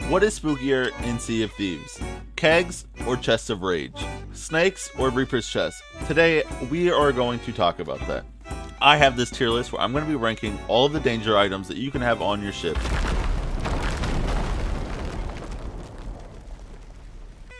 What is spookier in Sea of Thieves? Kegs or Chests of Rage? Snakes or Reaper's Chest? Today, we are going to talk about that. I have this tier list where I'm going to be ranking all of the danger items that you can have on your ship.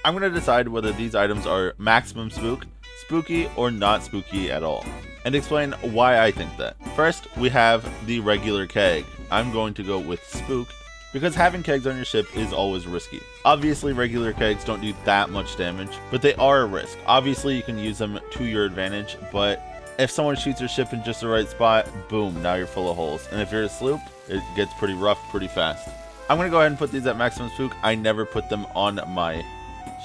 I'm going to decide whether these items are maximum spook, spooky, or not spooky at all, and explain why I think that. First, we have the regular keg. I'm going to go with spook, because having kegs on your ship is always risky. Obviously, regular kegs don't do that much damage, but they are a risk. Obviously, you can use them to your advantage, but if someone shoots your ship in just the right spot, boom, now you're full of holes. And if you're a sloop, it gets pretty rough pretty fast. I'm going to go ahead and put these at maximum spook. I never put them on my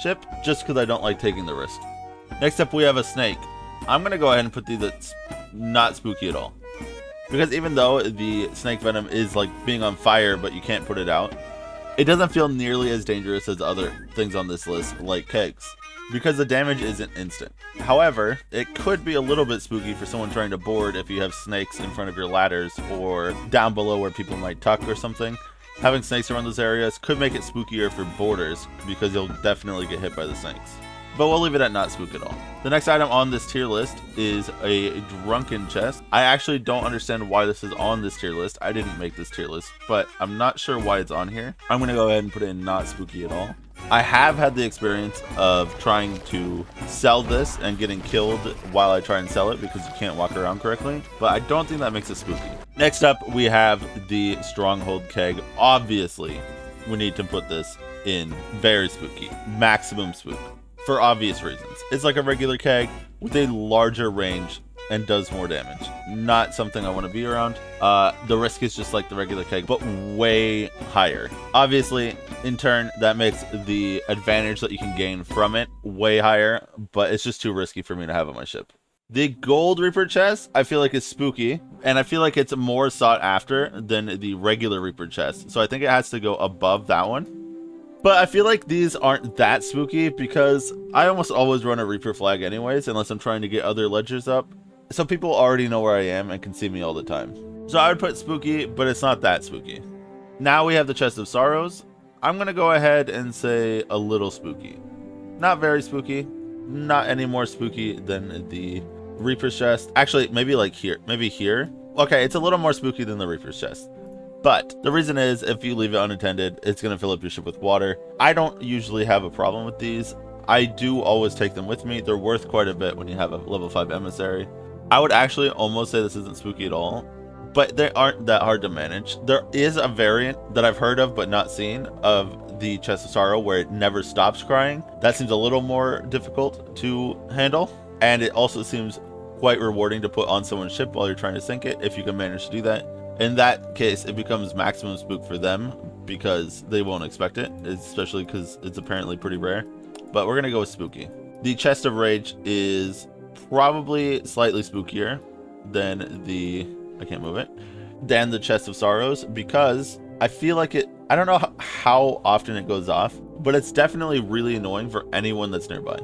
ship, just because I don't like taking the risk. Next up, we have a snake. I'm going to go ahead and put these at not spooky at all. Because even though the snake venom is like being on fire, but you can't put it out, it doesn't feel nearly as dangerous as other things on this list, like kegs, because the damage isn't instant. However, it could be a little bit spooky for someone trying to board if you have snakes in front of your ladders or down below where people might tuck or something. Having snakes around those areas could make it spookier for boarders because you'll definitely get hit by the snakes. But we'll leave it at not spook at all. The next item on this tier list is a drunken chest. I actually don't understand why this is on this tier list. I didn't make this tier list, but I'm not sure why it's on here. I'm gonna go ahead and put it in not spooky at all. I have had the experience of trying to sell this and getting killed while I try and sell it because you can't walk around correctly, but I don't think that makes it spooky. Next up, we have the stronghold keg. Obviously, we need to put this in very spooky, maximum spook. For obvious reasons. It's like a regular keg with a larger range and does more damage. Not something I want to be around. The risk is just like the regular keg, but way higher. Obviously, in turn, that makes the advantage that you can gain from it way higher, but it's just too risky for me to have on my ship. The gold Reaper chest, I feel like is spooky, and I feel like it's more sought after than the regular Reaper chest. So I think it has to go above that one. But I feel like these aren't that spooky because I almost always run a Reaper flag anyways, unless I'm trying to get other ledgers up. So people already know where I am and can see me all the time. So I would put spooky, but it's not that spooky. Now we have the Chest of Sorrows. I'm going to go ahead and say a little spooky. Not very spooky. Not any more spooky than the Reaper's chest. Actually, maybe like here. Maybe here. Okay, it's a little more spooky than the Reaper's chest. But the reason is, if you leave it unattended, it's going to fill up your ship with water. I don't usually have a problem with these. I do always take them with me. They're worth quite a bit when you have a level 5 emissary. I would actually almost say this isn't spooky at all, but they aren't that hard to manage. There is a variant that I've heard of but not seen of the Chest of Sorrow where it never stops crying. That seems a little more difficult to handle, and it also seems quite rewarding to put on someone's ship while you're trying to sink it, if you can manage to do that. In that case, it becomes maximum spook for them because they won't expect it, especially because it's apparently pretty rare. But we're going to go with spooky. The Chest of Rage is probably slightly spookier than the... I can't move it. Than the Chest of Sorrows because I feel like it... I don't know how often it goes off, but it's definitely really annoying for anyone that's nearby.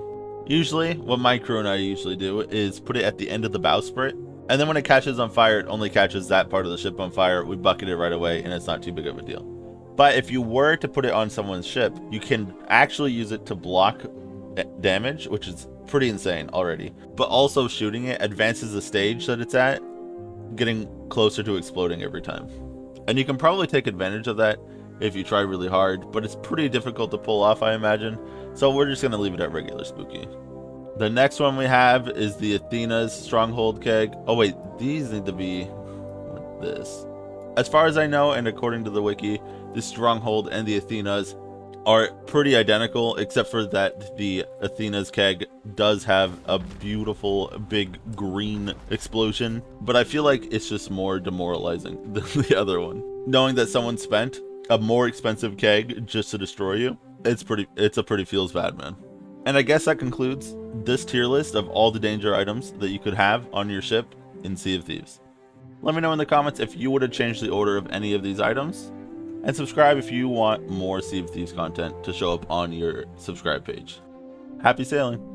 Usually, what my crew and I usually do is put it at the end of the bowsprit. And then when it catches on fire, it only catches that part of the ship on fire. We bucket it right away, and it's not too big of a deal. But if you were to put it on someone's ship, you can actually use it to block damage, which is pretty insane already. But also shooting it advances the stage that it's at, getting closer to exploding every time. And you can probably take advantage of that if you try really hard, but it's pretty difficult to pull off, I imagine. So we're just going to leave it at regular spooky. The next one we have is the Athena's Stronghold keg. Oh wait, these need to be like this. As far as I know, and according to the wiki, the Stronghold and the Athena's are pretty identical, except for that the Athena's keg does have a beautiful big green explosion. But I feel like it's just more demoralizing than the other one. Knowing that someone spent a more expensive keg just to destroy you, it's a pretty feels bad, man. And I guess that concludes this tier list of all the danger items that you could have on your ship in Sea of Thieves. Let me know in the comments if you would have changed the order of any of these items, and subscribe if you want more Sea of Thieves content to show up on your subscribe page. Happy sailing!